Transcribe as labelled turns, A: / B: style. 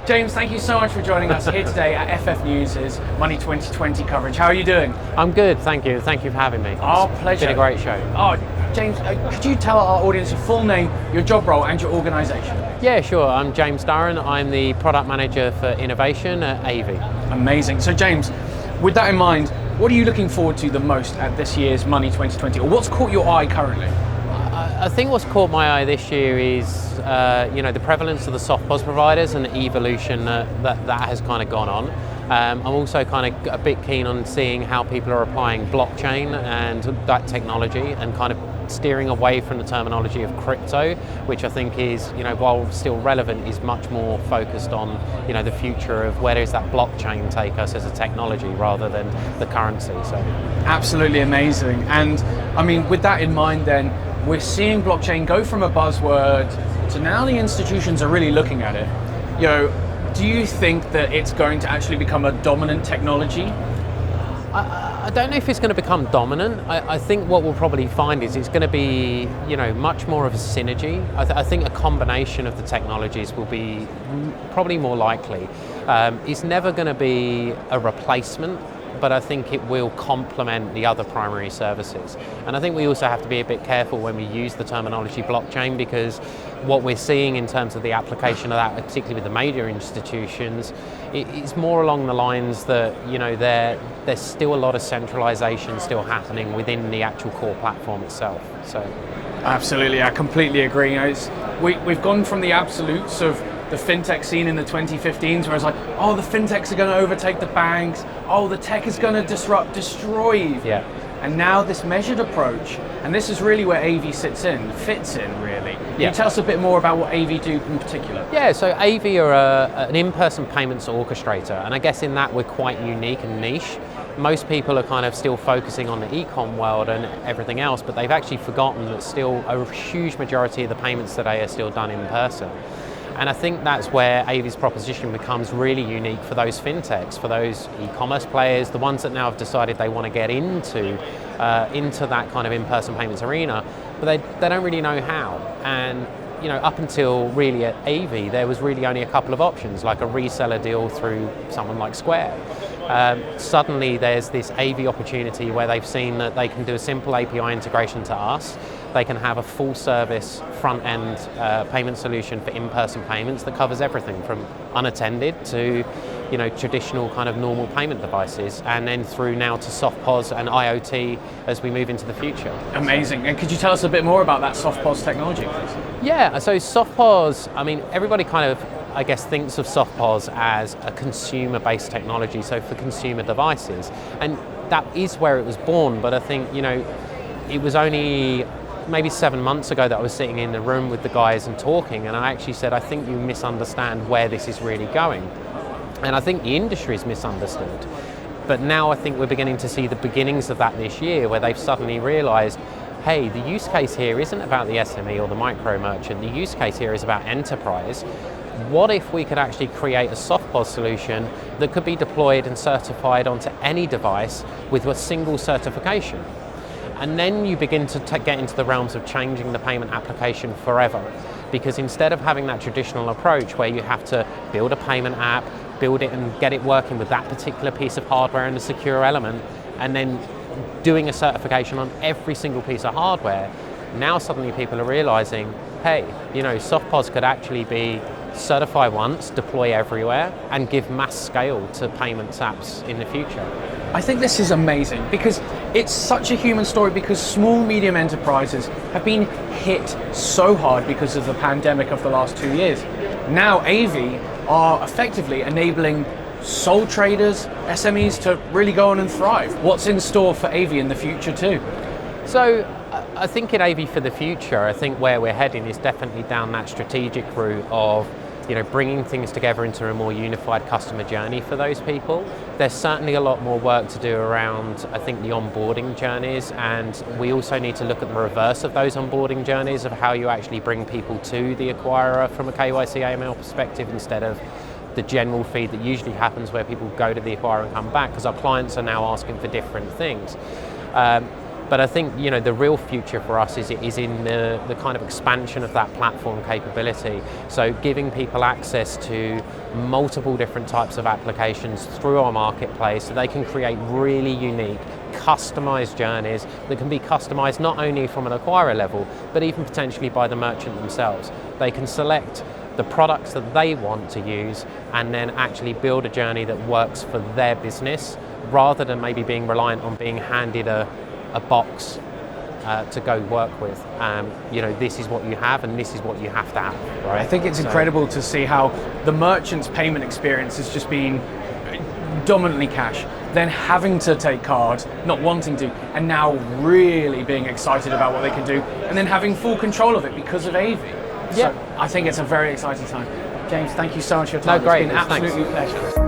A: James, thank you so much for joining us here today at FF News' Money 2020 coverage. How are you doing?
B: I'm good, thank you. Thank you for having me.
A: Our pleasure.
B: It's been a great show.
A: Oh, James, could you tell our audience your full name, your job role and your organisation?
B: Yeah, sure. I'm James Durrant. I'm the Product Manager for Innovation at Aevi'ator.
A: Amazing. So James, with that in mind, what are you looking forward to the most at this year's Money 2020? Or what's caught your eye currently?
B: I think what's caught my eye this year is the prevalence of the SoftPOS providers and the evolution that has kind of gone on. I'm also kind of a bit keen on seeing how people are applying blockchain and that technology and kind of steering away from the terminology of crypto, which I think is, while still relevant, is much more focused on, the future of where does that blockchain take us as a technology rather than the currency. So,
A: absolutely amazing. And I mean, with that in mind then, we're seeing blockchain go from a buzzword to now the institutions are really looking at it. Do you think that it's going to actually become a dominant technology?
B: I don't know if it's going to become dominant. I think what we'll probably find is it's going to be, much more of a synergy. I think a combination of the technologies will be probably more likely. It's never going to be a replacement, but I think it will complement the other primary services. And I think we also have to be a bit careful when we use the terminology blockchain, because what we're seeing in terms of the application of that, particularly with the major institutions, it's more along the lines that, there's still a lot of centralization still happening within the actual core platform itself. So,
A: absolutely, I completely agree. We've gone from the absolutes of the fintech scene in the 2015s, where it's like, oh, the fintechs are going to overtake the banks, oh, the tech is going to destroy.
B: Yeah.
A: And now this measured approach, and this is really where Aevi fits in really. Can you tell us a bit more about what Aevi do in particular?
B: Yeah, so Aevi are an in-person payments orchestrator, and I guess in that we're quite unique and niche. Most people are kind of still focusing on the e-com world and everything else, but they've actually forgotten that still a huge majority of the payments today are still done in person. And I think that's where Aevi's proposition becomes really unique for those fintechs, for those e-commerce players, the ones that now have decided they want to get into that kind of in-person payments arena, but they don't really know how. And up until really at Aevi, there was really only a couple of options, like a reseller deal through someone like Square. Suddenly there's this Aevi opportunity where they've seen that they can do a simple API integration to us. They can have a full service front end payment solution for in-person payments that covers everything from unattended to traditional kind of normal payment devices, and then through now to SoftPOS and IoT as we move into the future.
A: Amazing. And could you tell us a bit more about that SoftPOS technology, please?
B: Yeah, so SoftPOS, I mean, everybody kind of, I guess, thinks of SoftPOS as a consumer-based technology, so for consumer devices. And that is where it was born, but I think, it was only maybe 7 months ago that I was sitting in the room with the guys and talking, and I actually said, I think you misunderstand where this is really going. And I think the industry is misunderstood. But now I think we're beginning to see the beginnings of that this year, where they've suddenly realized, hey, the use case here isn't about the SME or the micro merchant, the use case here is about enterprise. What if we could actually create a SoftPOS solution that could be deployed and certified onto any device with a single certification? And then you begin to get into the realms of changing the payment application forever. Because instead of having that traditional approach where you have to build a payment app, build it and get it working with that particular piece of hardware and a secure element, and then doing a certification on every single piece of hardware, now suddenly people are realizing, hey, SoftPOS could actually be certify once, deploy everywhere, and give mass scale to payments apps in the future.
A: I think this is amazing because it's such a human story, because small, medium enterprises have been hit so hard because of the pandemic of the last 2 years. Now Aevi are effectively enabling sole traders, SMEs to really go on and thrive. What's in store for Aevi in the future too?
B: So I think in Aevi for the future, I think where we're heading is definitely down that strategic route of bringing things together into a more unified customer journey for those people. There's certainly a lot more work to do around, I think, the onboarding journeys, and we also need to look at the reverse of those onboarding journeys of how you actually bring people to the acquirer from a KYC AML perspective instead of the general feed that usually happens where people go to the acquirer and come back, because our clients are now asking for different things. But I think, you know, the real future for us is in the kind of expansion of that platform capability. So giving people access to multiple different types of applications through our marketplace so they can create really unique, customized journeys that can be customized not only from an acquirer level, but even potentially by the merchant themselves. They can select the products that they want to use and then actually build a journey that works for their business, rather than maybe being reliant on being handed a box to go work with. You know, this is what you have and this is what you have to have, right?
A: I think it's incredible to see how the merchant's payment experience has just been dominantly cash, then having to take cards, not wanting to, and now really being excited about what they can do, and then having full control of it because of Aevi. So I think it's a very exciting time. James, thank you so much for your time.
B: No, great.
A: It's been absolutely a pleasure.